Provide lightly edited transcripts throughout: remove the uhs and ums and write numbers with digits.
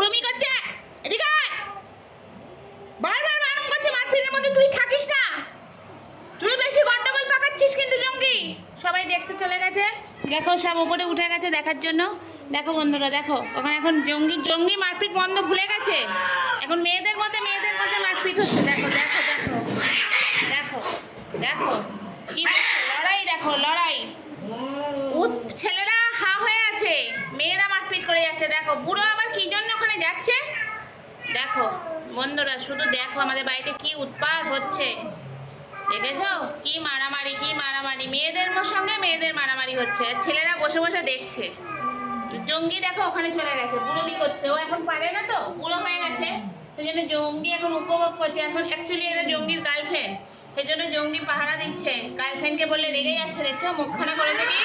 কুড়ুমি করছে। এদিকে আয়। বারবার বারণ করছে মারপিটের মধ্যে তুই থাকিস না। তুই বেশি গন্ডগোল পাকাচ্ছিস কিন্তু জঙ্গি। সবাই দেখতে চলে গেছে। দেখো সব উপরে উঠে গেছে দেখার জন্য। দেখো বন্ধুরা দেখো ওখানে এখন জঙ্গি জঙ্গি মারপিট বন্ধ ভুলে গেছে। এখন মেয়েদের মধ্যে মারপিট হচ্ছে। দেখো দেখো দেখো দেখো দেখো কি হচ্ছে? লড়াই দেখো লড়াই। ছেলেরা হা হয়ে আছে, মেয়েরা মারপিট করে যাচ্ছে। দেখো বুড়ো আবার কি জন্য ওখানে যাচ্ছে। দেখো বন্ধুরা শুধু দেখো আমাদের বাড়িতে কি উৎপাত হচ্ছে। দেখেছো কি মারামারি কি মারামারি, মেয়েদের সঙ্গে মেয়েদের মারামারি হচ্ছে, ছেলেরা বসে বসে দেখছে। জঙ্গি দেখো ওখানে চলে গেছে বুড়োমি করতে, ও এখন পারে না তো, বুড়ো হয়ে গেছে। সেই জন্য জঙ্গি এখন উপভোগ করছে। এখন অ্যাকচুয়ালি এটা জঙ্গির গার্লফ্রেন্ড, সেই জন্য জঙ্গি পাহারা দিচ্ছে। গার্লফ্রেন্ডকে বললে রেগে যাচ্ছে। দেখছো মুখখানা করে থাকি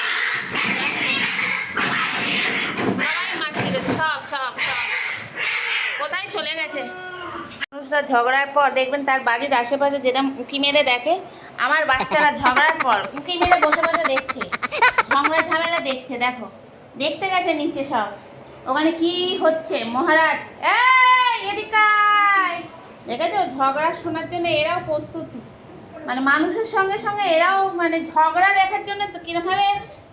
সবাই মারছিল। সব সব সব কোথায় চলে গেছে। মানুষরা ঝগড়ার পর দেখবেন তার বাড়ির আশেপাশে যেটা উঁকি মেরে দেখে। আমার বাচ্চারা ঝগড়ার পর উঁকি মেরে বসে বসে দেখছে, ঝগড়া ঝামেলা দেখছে। দেখো দেখতে গেছে নিচে সব ওখানে কি হচ্ছে। মহারাজ এই এদিকে আয়। দেখেছো ঝগড়া শোনার জন্য এরাও প্রস্তুতি, মানে মানুষের সঙ্গে সঙ্গে এরাও মানে ঝগড়া দেখার জন্য তো কিরকমভাবে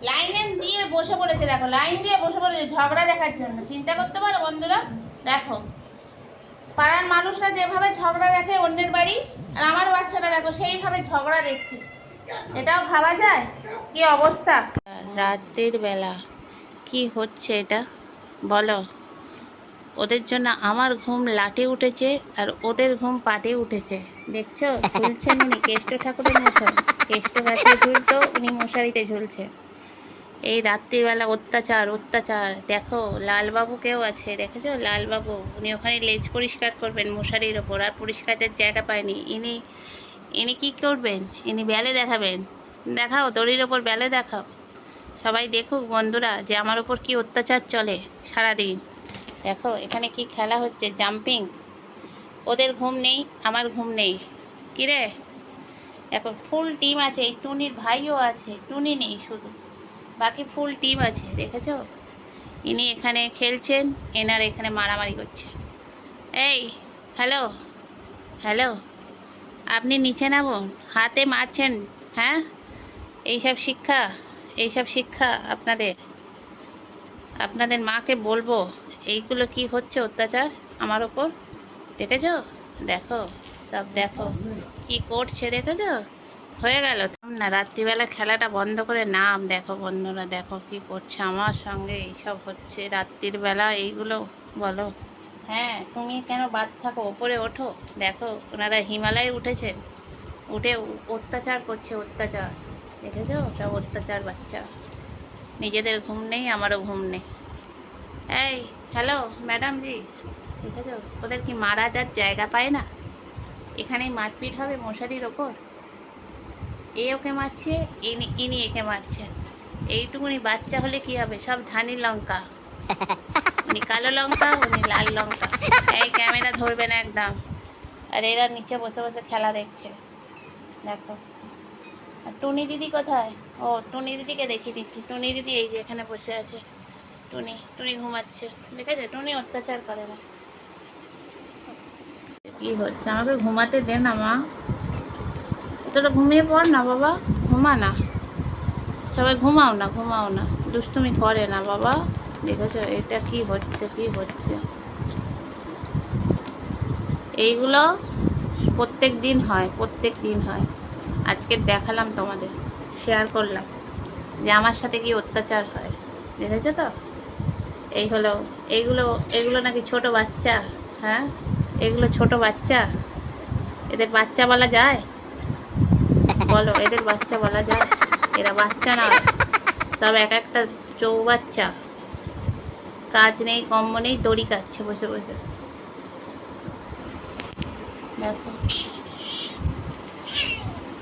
লাইনে দিয়ে বসে পড়েছে। দেখো লাইন দিয়ে বসে পড়েছে ঝগড়া দেখার জন্য। চিন্তা করতে পারো বন্ধুরা। দেখো পাড়ার মানুষরা যেভাবে ঝগড়া দেখে অন্যের বাড়ি, আর আমার বাচ্চারা দেখো সেইভাবে ঝগড়া দেখছে। এটাও ভাবা যায় কি অবস্থা। রাতের বেলা কি হচ্ছে এটা বলো। ওদের জন্য আমার ঘুম লাটে উঠেছে আর ওদের ঘুম পাটে উঠেছে। দেখছো ঝুলছেন উনি কেষ্ট ঠাকুরের মতো। কেষ্ট গাছে ঝুলতো, উনি মশারিতে ঝুলছে। এই রাত্রিবেলা অত্যাচার অত্যাচার। দেখো লালবাবুকেও আছে, দেখেছো লালবাবু, উনি ওখানে লেজ পরিষ্কার করবেন মশারির ওপর, আর পরিষ্কারের জায়গা পায়নি। ইনি ইনি কী করবেন, ইনি বেলে দেখাবেন। দেখাও দড়ির ওপর বেলে দেখাও, সবাই দেখুক বন্ধুরা যে আমার ওপর কি অত্যাচার চলে সারাদিন। দেখো এখানে কি খেলা হচ্ছে, জাম্পিং। ওদের ঘুম নেই আমার ঘুম নেই। কিরে এখন ফুল টিম আছে, এই টুনির ভাইও আছে, টুনি নেই শুধু, বাকি ফুল টিম আছে। দেখেছো ইনি এখানে খেলছেন, এনার এখানে মারামারি করছে। এই হ্যালো হ্যালো, আপনি নিচে নামুন, হাতে মারছেন। হ্যাঁ এইসব শিক্ষা আপনাদের, আপনাদের মাকে বলবো এইগুলো কি হচ্ছে অত্যাচার আমার ওপর। দেখেছো দেখো সব দেখো কি করছে। দেখেছো হয়ে গেল না, রাত্রিবেলা খেলাটা বন্ধ করে নাম। দেখো বন্ধুরা দেখো কি করছে আমার সঙ্গে, এইসব হচ্ছে রাত্রির বেলা এইগুলো বলো। হ্যাঁ তুমি কেন বাদ থাকো, ওপরে ওঠো। দেখো ওনারা হিমালয়ে উঠেছেন, উঠে অত্যাচার করছে অত্যাচার। দেখেছো সব অত্যাচার বাচ্চা, নিজেদের ঘুম নেই আমারও ঘুম নেই। এই হ্যালো ম্যাডাম জি, দেখেছো ওদের কি মারা যার জায়গা পায় না, এখানেই মারপিট হবে মশারির ওপর। এ ওকে মারছে, ইনি একে মারছেন। এইটুকুনি বাচ্চা হলে কি হবে, সব ধানি লঙ্কা। উনি কালো লঙ্কা, উনি লাল লঙ্কা। এই ক্যামেরা ধরবে না একদম। আর এরা নিচে বসে বসে খেলা দেখছে। দেখো আর টুনি দিদি কোথায়? ও টুনি দিদিকে দেখিয়ে দিচ্ছি। টুনি দিদি এই যে এখানে বসে আছে। টুনি টুনি ঘুমাচ্ছে। দেখেছে টুনি অত্যাচার করে না। কি হচ্ছে, আমাকে ঘুমাতে দে না মা, তোরা ঘুমিয়ে পড় না বাবা, ঘুমা না, সবাই ঘুমাও না ঘুমাও না, দুষ্টুমি করে না বাবা। দেখেছো এটা কি হচ্ছে কি হচ্ছে। এইগুলো প্রত্যেক দিন হয়, প্রত্যেক দিন হয়। আজকে দেখালাম তোমাদের, শেয়ার করলাম যে আমার সাথে কি অত্যাচার হয়। দেখেছো তো এই হলো এইগুলো, এগুলো নাকি ছোট বাচ্চা। হ্যাঁ এগুলো ছোট বাচ্চা, এদের বাচ্চা বলা যায় বলো, এদের বাচ্চা বলা যায়? এরা বাচ্চা না, সব এক একটা চৌবাচ্চা, কাজ নেই কম্ম নেই, দড়ি কাটছে বসে বসে। দেখো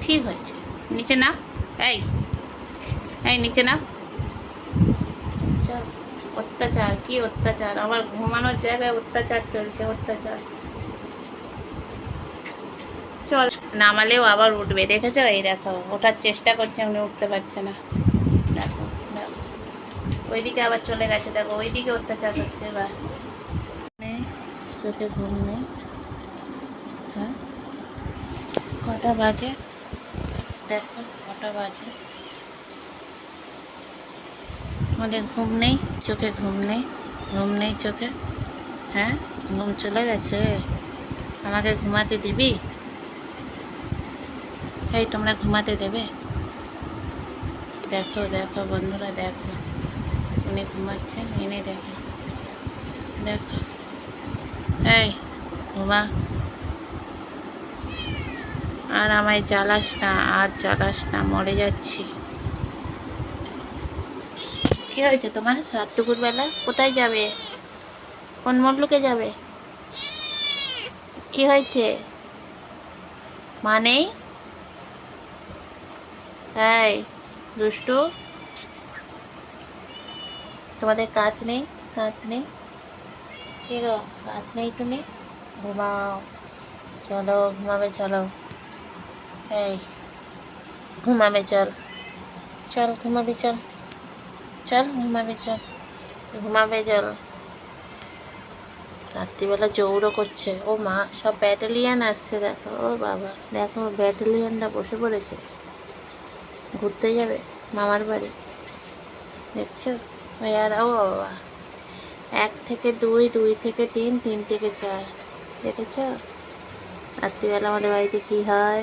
ঠিক হয়েছে, নিচে না, এই এই নিচে না। অত্যাচার কি অত্যাচার, আমার ঘুমানোর জায়গায় অত্যাচার চলছে অত্যাচার। চল নামালেও আবার উঠবে। দেখেছো এই দেখো ওঠার চেষ্টা করছে, উনি উঠতে পারছে না। দেখো দেখো ওইদিকে আবার চলে গেছে, দেখো ওইদিকে অত্যাচার হচ্ছে। এবার চোখে ঘুম নেই? হ্যাঁ, কটা বাজে দেখো, কটা বাজে? আমাদের ঘুম নেই চোখে, ঘুম নেই, ঘুম নেই চোখে। হ্যাঁ, ঘুম চলে গেছে? আমাকে ঘুমাতে দিবি? এই তোমরা ঘুমাতে দেবে? দেখো দেখো বন্ধুরা, দেখো উনি ঘুমাচ্ছেন, এনে দেখো, দেখো। এই ঘুমা, আর আমায় জ্বালাস না, আর জ্বালাস না, মরে যাচ্ছি। কি হয়েছে তোমার রাত দুপুর বেলা? কোথায় যাবে? কোন মল্লুকে যাবে? কি হয়েছে? মা নেই? এই দুষ্টু, তোমাদের কাজ নেই? কাজ নেই? কি গো, কাজ নেই তুমি? ঘুমাও, চলো ঘুমাবে, চলো। এই ঘুমাবে, চল, চল ঘুমাবি, চল, চল ঘুমাবি, চল, ঘুমাবে, চল। রাত্রিবেলা জৌড়ো করছে। ও মা, সব ব্যাটালিয়ান আসছে দেখো। ও বাবা, দেখো ব্যাটালিয়ানরা বসে পড়েছে, ঘুরতে যাবে মামার বাড়ি, দেখছো? ওই আর ও বাবা, 1 থেকে 2, 2 থেকে 3, 3 থেকে 4, দেখেছ? রাত্রিবেলা আমাদের বাড়িতে কি হয়,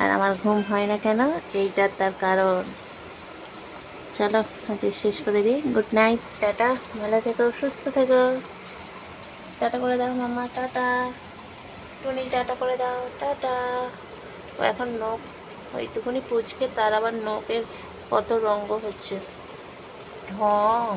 আর আমার ঘুম হয় না কেন? এইটার তার কারণ। চলো আজকে শেষ করে দিই। গুড নাইট, টাটা, ভালো থেকো, সুস্থ থেকো। টাটা করে দাও মামা, টাটা। টুনি টাটা করে দাও, টাটা। ও এখন নখ ওইটুকুনি পুচকে, তার আবার নখের কত রঙ্গ হচ্ছে, ঢং।